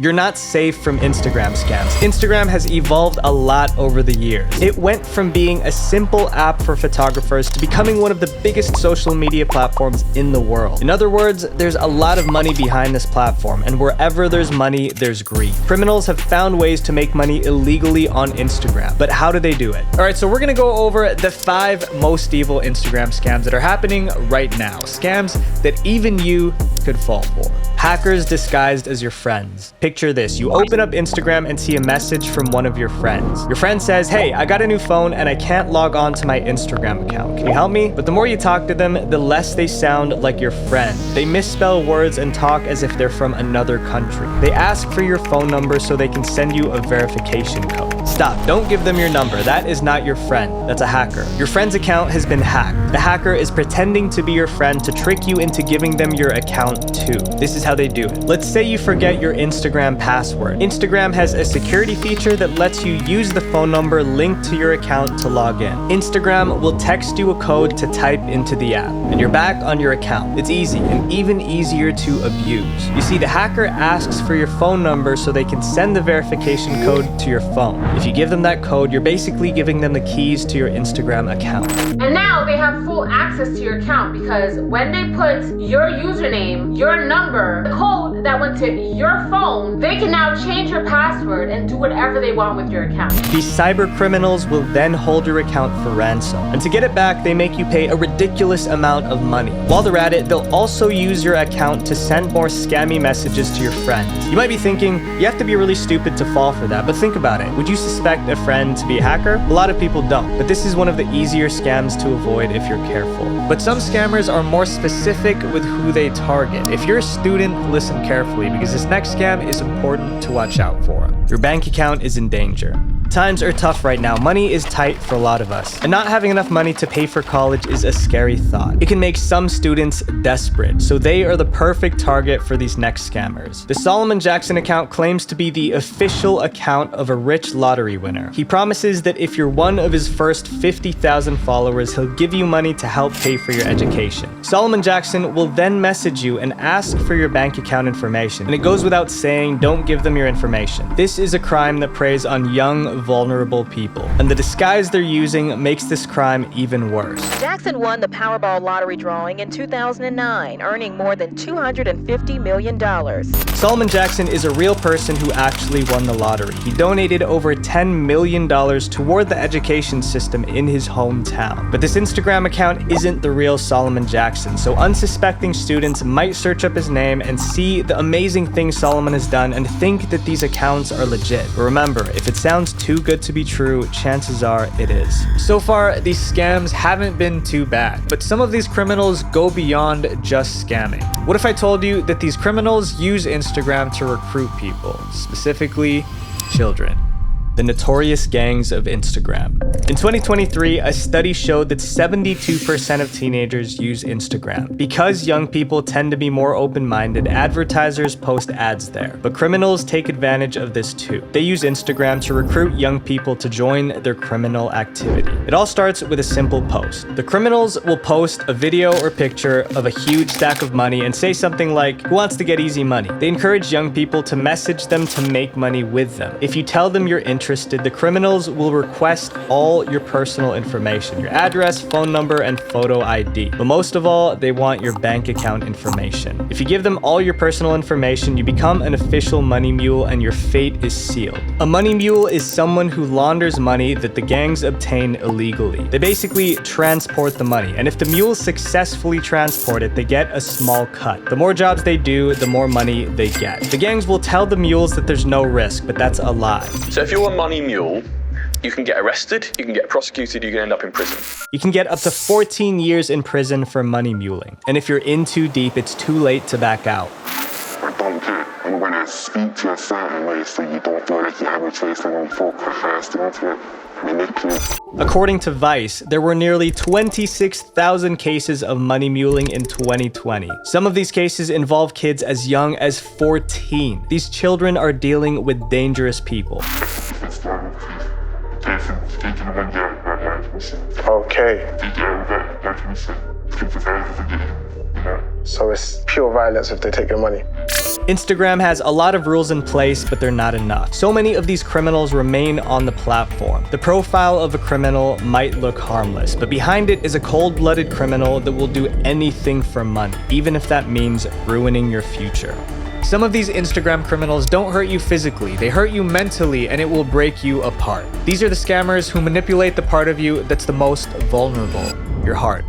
You're not safe from Instagram scams. Instagram has evolved a lot over the years. It went from being a simple app for photographers to becoming one of the biggest social media platforms in the world. In other words, there's a lot of money behind this platform, and wherever there's money, there's greed. Criminals have found ways to make money illegally on Instagram, but how do they do it? All right, so we're gonna go over the 5 most evil Instagram scams that are happening right now. Scams that even you could fall for. Hackers disguised as your friends. Picture this, you open up Instagram and see a message from one of your friends. Your friend says, hey, I got a new phone and I can't log on to my Instagram account. Can you help me? But the more you talk to them, the less they sound like your friend. They misspell words and talk as if they're from another country. They ask for your phone number so they can send you a verification code. Stop, don't give them your number. That is not your friend, that's a hacker. Your friend's account has been hacked. The hacker is pretending to be your friend to trick you into giving them your account too. This is how they do it. Let's say you forget your Instagram password. Instagram has a security feature that lets you use the phone number linked to your account to log in. Instagram will text you a code to type into the app, and you're back on your account. It's easy and even easier to abuse. You see, the hacker asks for your phone number so they can send the verification code to your phone. If you give them that code, you're basically giving them the keys to your Instagram account. And now they have full access to your account because when they put your username, your number, the code that went to your phone, they can now change your password and do whatever they want with your account. These cyber criminals will then hold your account for ransom. And to get it back, they make you pay a ridiculous amount of money. While they're at it, they'll also use your account to send more scammy messages to your friends. You might be thinking, you have to be really stupid to fall for that, but think about it. Would you suspect a friend to be a hacker? A lot of people don't, but this is one of the easier scams to avoid if you're careful. But some scammers are more specific with who they target. If you're a student, listen carefully because this next scam is important to watch out for. Your bank account is in danger. Times are tough right now. Money is tight for a lot of us. And not having enough money to pay for college is a scary thought. It can make some students desperate, so they are the perfect target for these next scammers. The Solomon Jackson account claims to be the official account of a rich lottery winner. He promises that if you're one of his first 50,000 followers, he'll give you money to help pay for your education. Solomon Jackson will then message you and ask for your bank account information. And it goes without saying, don't give them your information. This is a crime that preys on young, vulnerable people, and the disguise they're using makes this crime even worse. Jackson won the Powerball lottery drawing in 2009, earning more than $250 million. Solomon Jackson is a real person who actually won the lottery. He donated over $10 million toward the education system in his hometown. But this Instagram account isn't the real Solomon Jackson, so unsuspecting students might search up his name and see the amazing things Solomon has done and think that these accounts are legit. But remember, if it sounds too good to be true, chances are it is. So far, these scams haven't been too bad, but some of these criminals go beyond just scamming. What if I told you that these criminals use Instagram to recruit people, specifically children? The notorious gangs of Instagram. In 2023, a study showed that 72% of teenagers use Instagram. Because young people tend to be more open-minded, advertisers post ads there. But criminals take advantage of this too. They use Instagram to recruit young people to join their criminal activity. It all starts with a simple post. The criminals will post a video or picture of a huge stack of money and say something like, "Who wants to get easy money?" They encourage young people to message them to make money with them. If you tell them you're interested, the criminals will request all your personal information, your address, phone number, and photo ID. But most of all, they want your bank account information. If you give them all your personal information, you become an official money mule and your fate is sealed. A money mule is someone who launders money that the gangs obtain illegally. They basically transport the money, and if the mules successfully transport it, they get a small cut. The more jobs they do, the more money they get. The gangs will tell the mules that there's no risk, but that's a lie. So if you're a money mule, you can get arrested, you can get prosecuted, you can end up in prison. You can get up to 14 years in prison for money muling. And if you're in too deep, it's too late to back out. I don't care. I'm gonna speak to a certain way so you don't feel like you have a choice and I'm focused into it. According to Vice, there were nearly 26,000 cases of money muling in 2020. Some of these cases involve kids as young as 14. These children are dealing with dangerous people. Okay. So it's pure violence if they take your money. Instagram has a lot of rules in place, but they're not enough. So many of these criminals remain on the platform. The profile of a criminal might look harmless, but behind it is a cold-blooded criminal that will do anything for money, even if that means ruining your future. Some of these Instagram criminals don't hurt you physically, they hurt you mentally, and it will break you apart. These are the scammers who manipulate the part of you that's the most vulnerable, your heart.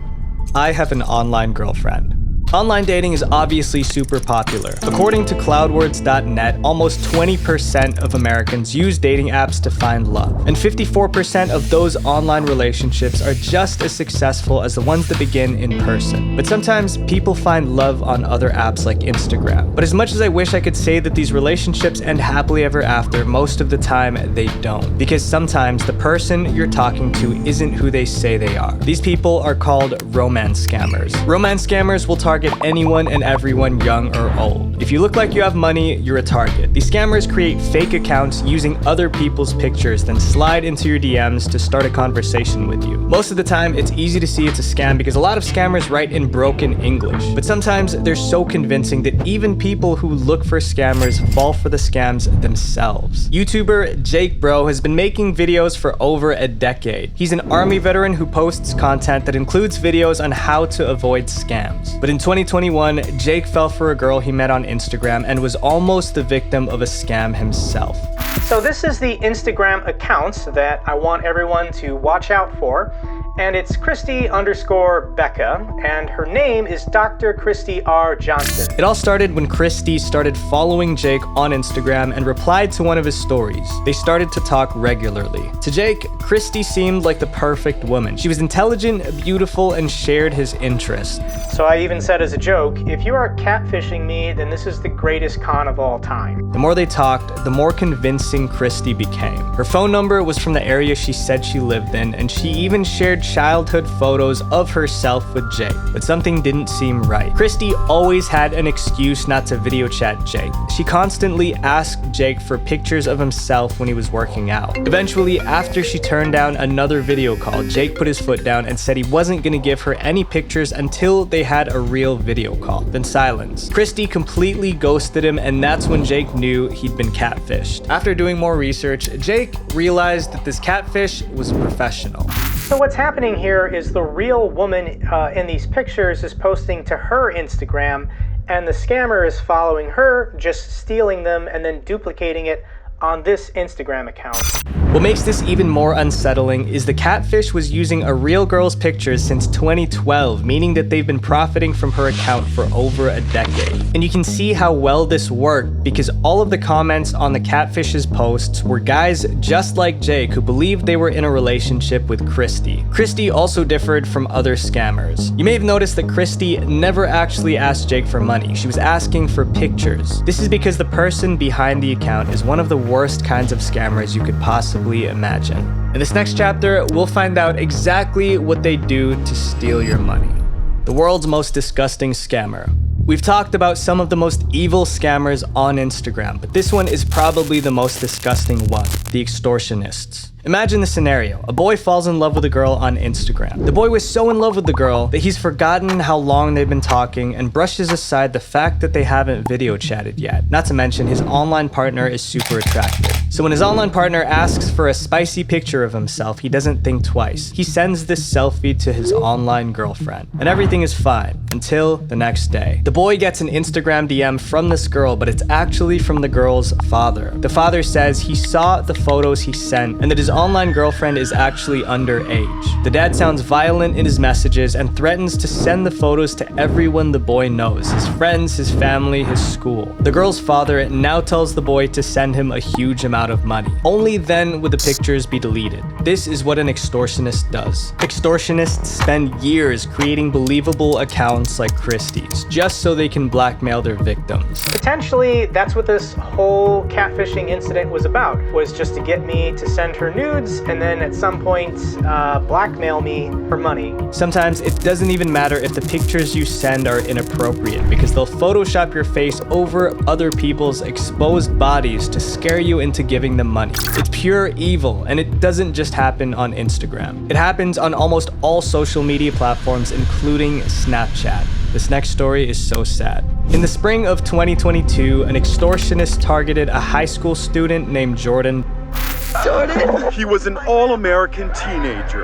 I have an online girlfriend. Online dating is obviously super popular. According to cloudwords.net, almost 20% of Americans use dating apps to find love. And 54% of those online relationships are just as successful as the ones that begin in person. But sometimes people find love on other apps like Instagram. But as much as I wish I could say that these relationships end happily ever after, most of the time they don't. Because sometimes the person you're talking to isn't who they say they are. These people are called romance scammers. Romance scammers will target anyone and everyone, young or old. If you look like you have money, you're a target. These scammers create fake accounts using other people's pictures, then slide into your DMs to start a conversation with you. Most of the time, it's easy to see it's a scam because a lot of scammers write in broken English. But sometimes they're so convincing that even people who look for scammers fall for the scams themselves. YouTuber Jake Bro has been making videos for over a decade. He's an army veteran who posts content that includes videos on how to avoid scams. But in 2021, Jake fell for a girl he met on Instagram and was almost the victim of a scam himself. So this is the Instagram account that I want everyone to watch out for. And it's Christy_Becca, and her name is Dr. Christy R. Johnson. It all started when Christy started following Jake on Instagram and replied to one of his stories. They started to talk regularly. To Jake, Christy seemed like the perfect woman. She was intelligent, beautiful, and shared his interests. So I even said as a joke, if you are catfishing me, then this is the greatest con of all time. The more they talked, the more convincing Christy became. Her phone number was from the area she said she lived in, and she even shared childhood photos of herself with Jake. But something didn't seem right. Christy always had an excuse not to video chat Jake. She constantly asked Jake for pictures of himself when he was working out. Eventually, after she turned down another video call, Jake put his foot down and said he wasn't gonna give her any pictures until they had a real video call. Then silence. Christy completely ghosted him, and that's when Jake knew he'd been catfished. After doing more research, Jake realized that this catfish was professional. So what's happening here is the real woman in these pictures is posting to her Instagram, and the scammer is following her, just stealing them and then duplicating it on this Instagram account. What makes this even more unsettling is the catfish was using a real girl's pictures since 2012, meaning that they've been profiting from her account for over a decade. And you can see how well this worked because all of the comments on the catfish's posts were guys just like Jake who believed they were in a relationship with Christy. Christy also differed from other scammers. You may have noticed that Christy never actually asked Jake for money. She was asking for pictures. This is because the person behind the account is one of the worst kinds of scammers you could possibly imagine. In this next chapter, we'll find out exactly what they do to steal your money. The world's most disgusting scammer. We've talked about some of the most evil scammers on Instagram, but this one is probably the most disgusting one, the extortionists. Imagine the scenario. A boy falls in love with a girl on Instagram. The boy was so in love with the girl that he's forgotten how long they've been talking and brushes aside the fact that they haven't video chatted yet. Not to mention his online partner is super attractive. So when his online partner asks for a spicy picture of himself, he doesn't think twice. He sends this selfie to his online girlfriend, and everything is fine until the next day. The boy gets an Instagram DM from this girl, but it's actually from the girl's father. The father says he saw the photos he sent and that his online girlfriend is actually underage. The dad sounds violent in his messages and threatens to send the photos to everyone the boy knows, his friends, his family, his school. The girl's father now tells the boy to send him a huge amount of money. Only then would the pictures be deleted. This is what an extortionist does. Extortionists spend years creating believable accounts like Christie's, just so they can blackmail their victims. Potentially, that's what this whole catfishing incident was about, was just to get me to send her nudes nudes and then at some point blackmail me for money. Sometimes it doesn't even matter if the pictures you send are inappropriate because they'll Photoshop your face over other people's exposed bodies to scare you into giving them money. It's pure evil, and it doesn't just happen on Instagram. It happens on almost all social media platforms, including Snapchat. This next story is so sad. In the spring of 2022, an extortionist targeted a high school student named Jordan. He was an all-American teenager,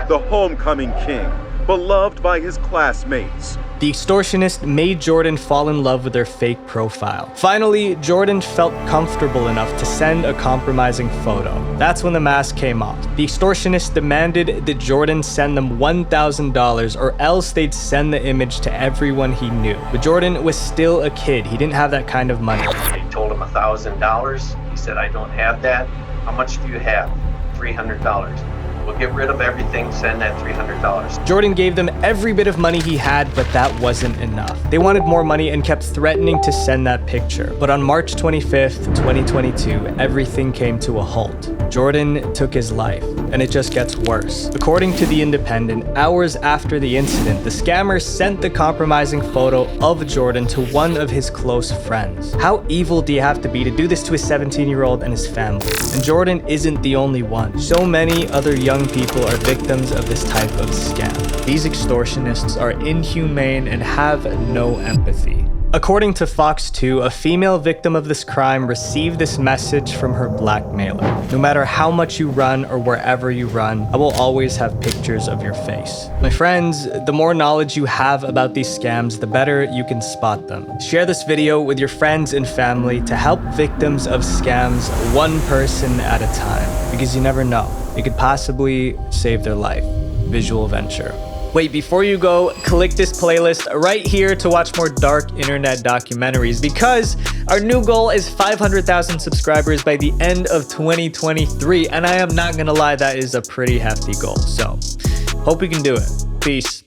the homecoming king, beloved by his classmates. The extortionist made Jordan fall in love with their fake profile. Finally, Jordan felt comfortable enough to send a compromising photo. That's when the mask came off. The extortionist demanded that Jordan send them $1,000 or else they'd send the image to everyone he knew. But Jordan was still a kid. He didn't have that kind of money. I told him $1,000. He said, I don't have that. How much do you have? $300. We'll get rid of everything, send that $300. Jordan gave them every bit of money he had, but that wasn't enough. They wanted more money and kept threatening to send that picture. But on March 25th, 2022, everything came to a halt. Jordan took his life, and it just gets worse. According to The Independent, hours after the incident, the scammer sent the compromising photo of Jordan to one of his close friends. How evil do you have to be to do this to a 17-year-old and his family? And Jordan isn't the only one. So many other young people are victims of this type of scam. These extortionists are inhumane and have no empathy. According to Fox 2, a female victim of this crime received this message from her blackmailer. No matter how much you run or wherever you run, I will always have pictures of your face. My friends, the more knowledge you have about these scams, the better you can spot them. Share this video with your friends and family to help victims of scams one person at a time, because you never know. It could possibly save their life. Visual Venture. Wait, before you go, click this playlist right here to watch more dark internet documentaries, because our new goal is 500,000 subscribers by the end of 2023, and I am not gonna lie, that is a pretty hefty goal. So, hope we can do it. Peace.